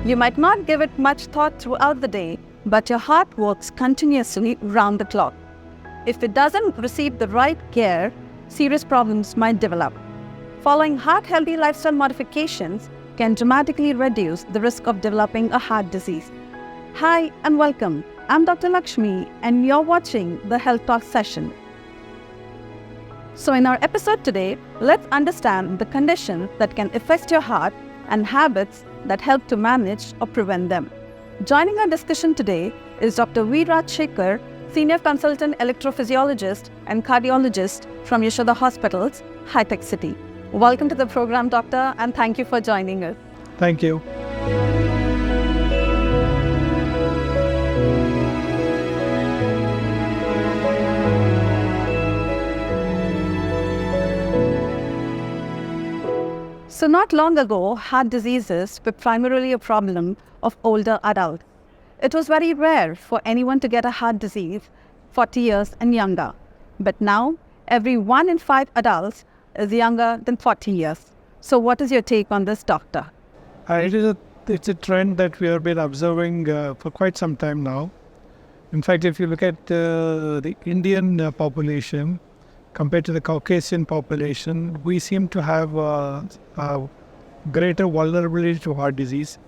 You might not give it much thought throughout the day, but your heart works continuously round the clock. If it doesn't receive the right care, serious problems might develop. Following heart-healthy lifestyle modifications can dramatically reduce the risk of developing a heart disease. Hi and welcome. I'm Dr. Lakshmi and you're watching the Health Talk session. So in our episode today, let's understand the conditions that can affect your heart and habits that help to manage or prevent them. Joining our discussion today is Dr. Rajasekhar, Senior Consultant Electrophysiologist and Cardiologist from Yashoda Hospitals, High-Tech City. Welcome to the program, Doctor, and thank you for joining us. Thank you. So not long ago, heart diseases were primarily a problem of older adults. It was very rare for anyone to get a heart disease 40 years and younger. But now, every 1 in 5 adults is younger than 40 years. So what is your take on this, Doctor? It's a trend that we have been observing for quite some time now. In fact, if you look at the Indian population, compared to the Caucasian population, we seem to have a greater vulnerability to heart disease.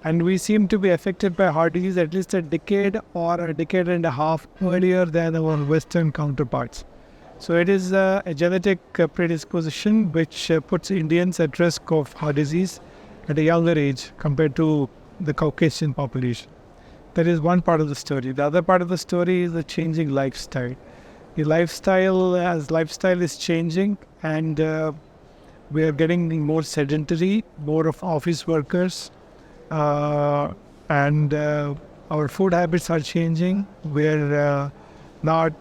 And we seem to be affected by heart disease at least a decade or a decade and a half earlier than our Western counterparts. So it is a genetic predisposition which puts Indians at risk of heart disease at a younger age compared to the Caucasian population. That is one part of the story. The other part of the story is the changing lifestyle. The lifestyle is changing, and we are getting more sedentary, more of office workers, and our food habits are changing. We're not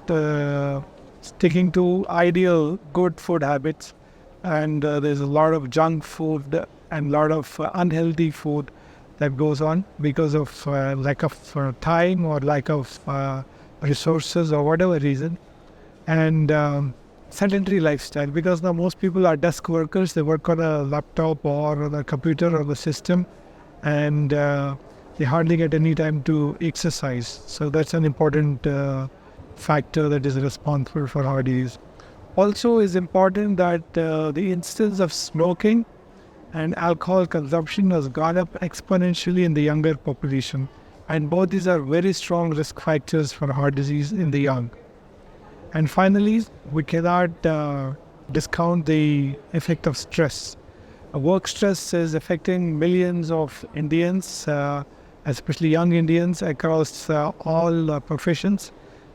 sticking to ideal good food habits, and there's a lot of junk food and a lot of unhealthy food that goes on because of lack of time or lack of resources or whatever reason. And sedentary lifestyle, because now most people are desk workers. They work on a laptop or on a computer or the system, and they hardly get any time to exercise. So that's an important factor that is responsible for heart disease. Also is important that the incidence of smoking and alcohol consumption has gone up exponentially in the younger population, and both these are very strong risk factors for heart disease in the young. And finally, we cannot discount the effect of stress. Work stress is affecting millions of Indians, especially young Indians across all professions.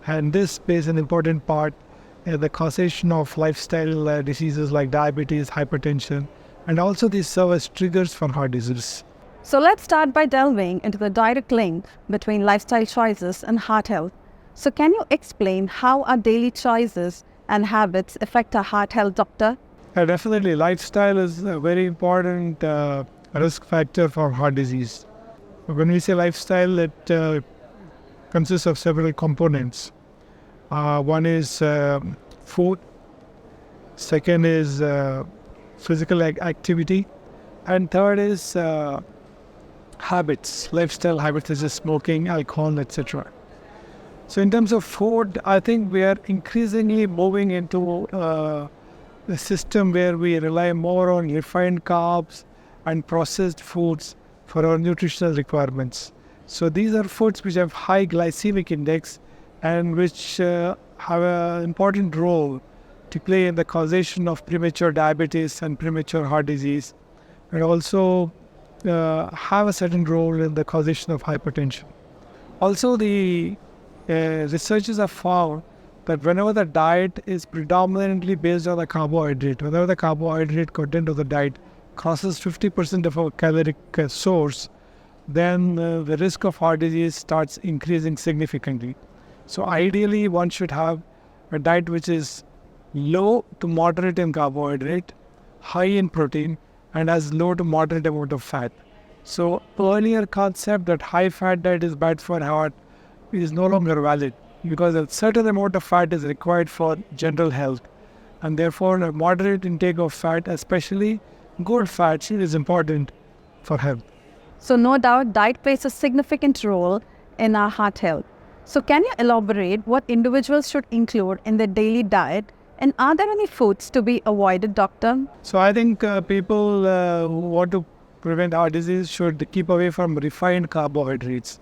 And this plays an important part in the causation of lifestyle diseases like diabetes, hypertension, and also these serve as triggers for heart disease. So let's start by delving into the direct link between lifestyle choices and heart health. So can you explain how our daily choices and habits affect our heart health, Doctor? Definitely, lifestyle is a very important risk factor for heart disease. When we say lifestyle, it consists of several components. One is food, second is physical activity, and third is habits, lifestyle habits such as smoking, alcohol, etc. So in terms of food, I think we are increasingly moving into a system where we rely more on refined carbs and processed foods for our nutritional requirements. So these are foods which have high glycemic index and which have an important role to play in the causation of premature diabetes and premature heart disease, and also have a certain role in the causation of hypertension. Also, the researchers have found that whenever the diet is predominantly based on the carbohydrate, whenever the carbohydrate content of the diet crosses 50% of our caloric source, then the risk of heart disease starts increasing significantly. So ideally, one should have a diet which is low to moderate in carbohydrate, high in protein, and has low to moderate amount of fat. So earlier concept that high fat diet is bad for heart is no longer valid, because a certain amount of fat is required for general health, and therefore a moderate intake of fat, especially good fats, is important for health. So no doubt diet plays a significant role in our heart health. So can you elaborate what individuals should include in their daily diet, and are there any foods to be avoided, doctor? So I think people who want to prevent heart disease should keep away from refined carbohydrates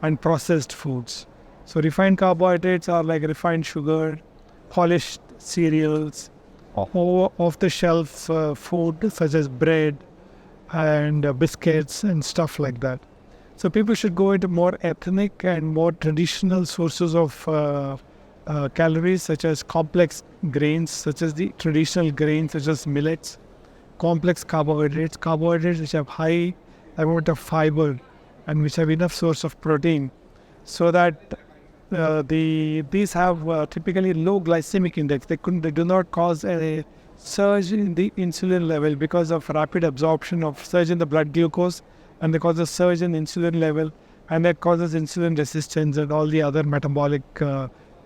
and processed foods. So refined carbohydrates are like refined sugar, polished cereals, or off-the-shelf food such as bread and biscuits and stuff like that. So people should go into more ethnic and more traditional sources of calories, such as complex grains, such as the traditional grains, such as millets, complex carbohydrates which have high amount of fiber and which have enough source of protein, so that these have typically low glycemic index. They do not cause a surge in the insulin level because of rapid absorption of surge in the blood glucose, and they cause a surge in insulin level, and that causes insulin resistance and all the other metabolic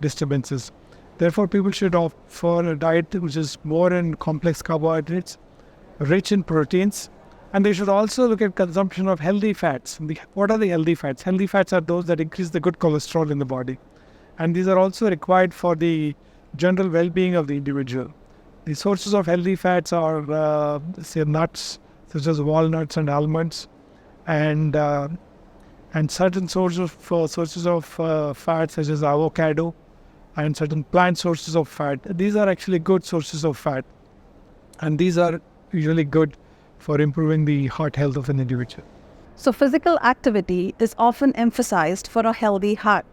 disturbances. Therefore, people should opt for a diet which is more in complex carbohydrates, rich in proteins, and they should also look at consumption of healthy fats. What are the healthy fats? Healthy fats are those that increase the good cholesterol in the body, and these are also required for the general well-being of the individual. The sources of healthy fats are say nuts such as walnuts and almonds, and certain sources of fat such as avocado, and certain plant sources of fat. These are actually good sources of fat, and these are usually good for improving the heart health of an individual. So physical activity is often emphasized for a healthy heart.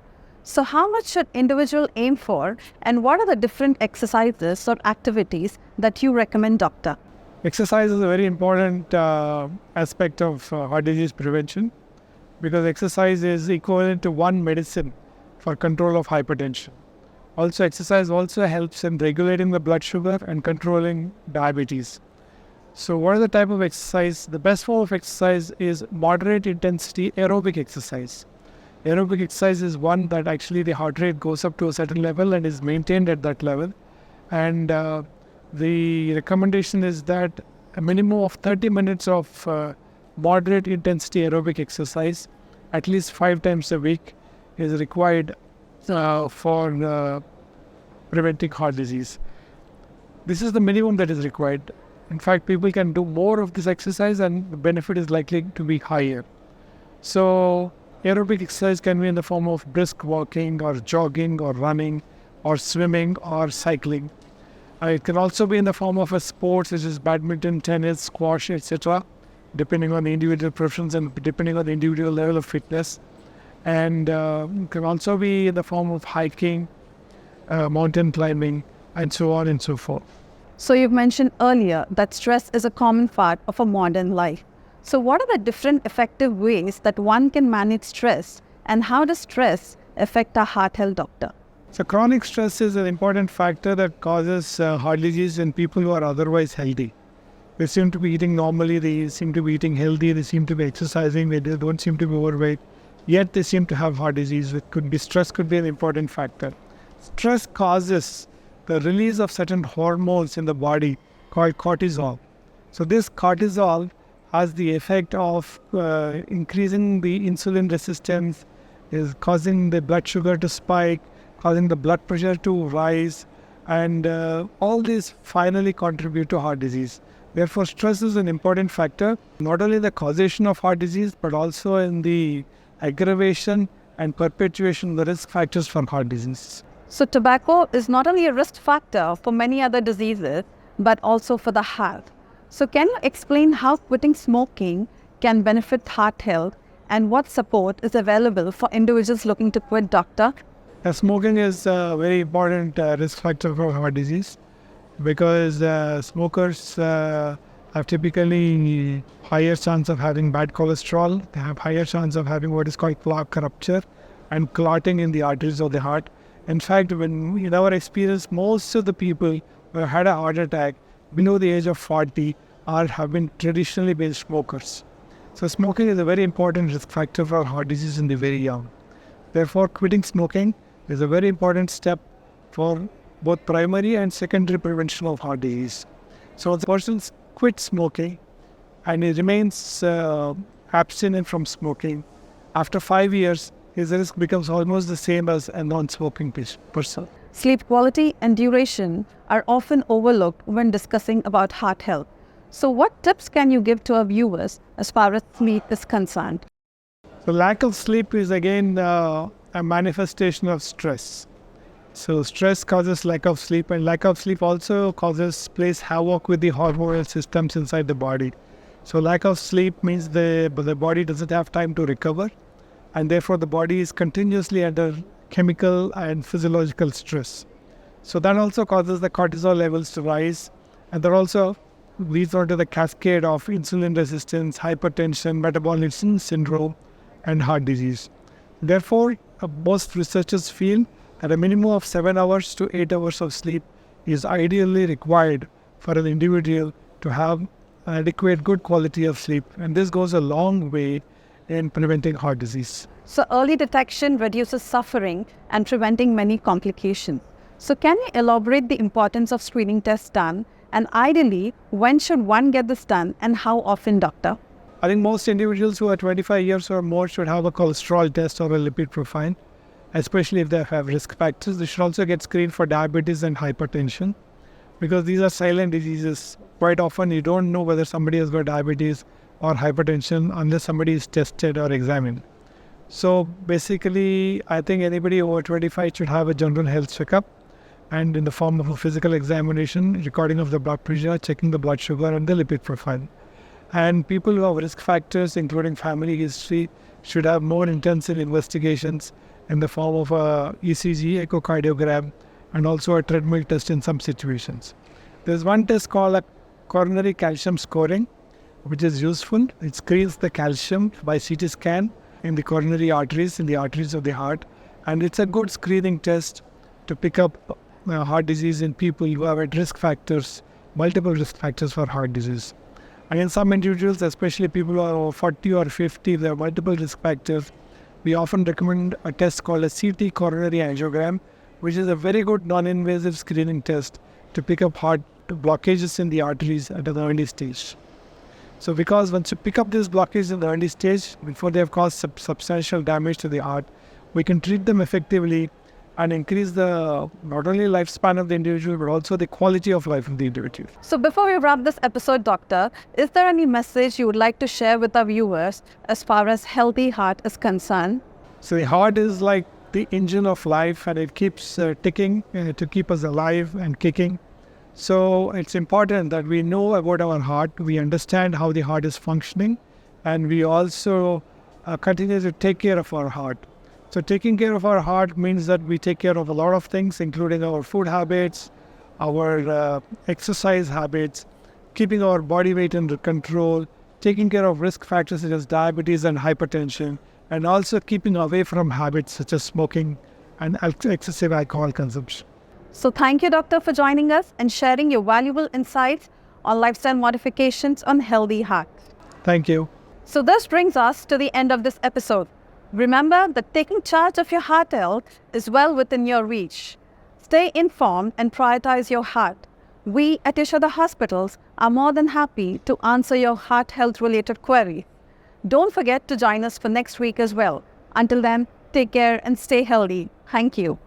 So how much should individual aim for, and what are the different exercises or activities that you recommend, doctor? Exercise is a very important aspect of heart disease prevention, because exercise is equivalent to one medicine for control of hypertension. Also, exercise also helps in regulating the blood sugar and controlling diabetes. So what are the type of exercise? The best form of exercise is moderate intensity aerobic exercise. Aerobic exercise is one that actually the heart rate goes up to a certain level and is maintained at that level. And the recommendation is that a minimum of 30 minutes of moderate intensity aerobic exercise, at least 5 times a week, is required for preventing heart disease. This is the minimum that is required. In fact, people can do more of this exercise and the benefit is likely to be higher. So aerobic exercise can be in the form of brisk walking or jogging or running or swimming or cycling. It can also be in the form of a sport such as badminton, tennis, squash, etc., depending on the individual preference and depending on the individual level of fitness. And it can also be in the form of hiking, mountain climbing, and so on and so forth. So you've mentioned earlier that stress is a common part of a modern life. So what are the different effective ways that one can manage stress, and how does stress affect our heart health, doctor? So chronic stress is an important factor that causes heart disease in people who are otherwise healthy. They seem to be eating normally, they seem to be eating healthy, they seem to be exercising, they don't seem to be overweight, yet they seem to have heart disease. Stress could be an important factor. Stress causes the release of certain hormones in the body called cortisol. So this cortisol has the effect of increasing the insulin resistance, is causing the blood sugar to spike, causing the blood pressure to rise, and all these finally contribute to heart disease. Therefore, stress is an important factor, not only in the causation of heart disease, but also in the aggravation and perpetuation of the risk factors for heart disease. So tobacco is not only a risk factor for many other diseases, but also for the heart. So can you explain how quitting smoking can benefit heart health, and what support is available for individuals looking to quit, doctor? Smoking is a very important risk factor for heart disease, because smokers have typically higher chance of having bad cholesterol. They have higher chance of having what is called plaque rupture and clotting in the arteries of the heart. In fact, in our experience, most of the people who have had a heart attack below the age of 40 have been traditionally been smokers. So smoking is a very important risk factor for heart disease in the very young. Therefore, quitting smoking is a very important step for both primary and secondary prevention of heart disease. So the person quits smoking and he remains abstinent from smoking, after 5 years, his risk becomes almost the same as a non-smoking person. Sleep quality and duration are often overlooked when discussing about heart health. So what tips can you give to our viewers as far as sleep is concerned? So lack of sleep is again a manifestation of stress. So stress causes lack of sleep, and lack of sleep also plays havoc with the hormonal systems inside the body. So lack of sleep means the body doesn't have time to recover, and therefore the body is continuously under chemical and physiological stress. So that also causes the cortisol levels to rise, and that also leads on to the cascade of insulin resistance, hypertension, metabolic syndrome, and heart disease. Therefore, most researchers feel that a minimum of 7 hours to 8 hours of sleep is ideally required for an individual to have adequate, good quality of sleep. And this goes a long way in preventing heart disease. So early detection reduces suffering and preventing many complications. So can you elaborate the importance of screening tests done? And ideally, when should one get this done and how often, doctor? I think most individuals who are 25 years or more should have a cholesterol test or a lipid profile, especially if they have risk factors. They should also get screened for diabetes and hypertension, because these are silent diseases. Quite often you don't know whether somebody has got diabetes or hypertension unless somebody is tested or examined. So basically, I think anybody over 25 should have a general health checkup, and in the form of a physical examination, recording of the blood pressure, checking the blood sugar and the lipid profile. And people who have risk factors, including family history, should have more intensive investigations in the form of a ECG, echocardiogram, and also a treadmill test in some situations. There's one test called a coronary calcium scoring, which is useful. It screens the calcium by CT scan in the coronary arteries, in the arteries of the heart. And it's a good screening test to pick up heart disease in people who have risk factors, multiple risk factors for heart disease. And in some individuals, especially people who are 40 or 50, if there are multiple risk factors, we often recommend a test called a CT coronary angiogram, which is a very good non-invasive screening test to pick up heart blockages in the arteries at an early stage. So because once you pick up these blockages in the early stage, before they have caused substantial damage to the heart, we can treat them effectively and increase the not only lifespan of the individual, but also the quality of life of the individual. So before we wrap this episode, doctor, is there any message you would like to share with our viewers as far as healthy heart is concerned? So the heart is like the engine of life, and it keeps ticking to keep us alive and kicking. So it's important that we know about our heart, we understand how the heart is functioning, and we also continue to take care of our heart. So taking care of our heart means that we take care of a lot of things, including our food habits, our exercise habits, keeping our body weight under control, taking care of risk factors such as diabetes and hypertension, and also keeping away from habits such as smoking and excessive alcohol consumption. So thank you, doctor, for joining us and sharing your valuable insights on lifestyle modifications on healthy heart. Thank you. So this brings us to the end of this episode. Remember that taking charge of your heart health is well within your reach. Stay informed and prioritize your heart. We at Yashoda Hospitals are more than happy to answer your heart health related queries. Don't forget to join us for next week as well. Until then, take care and stay healthy. Thank you.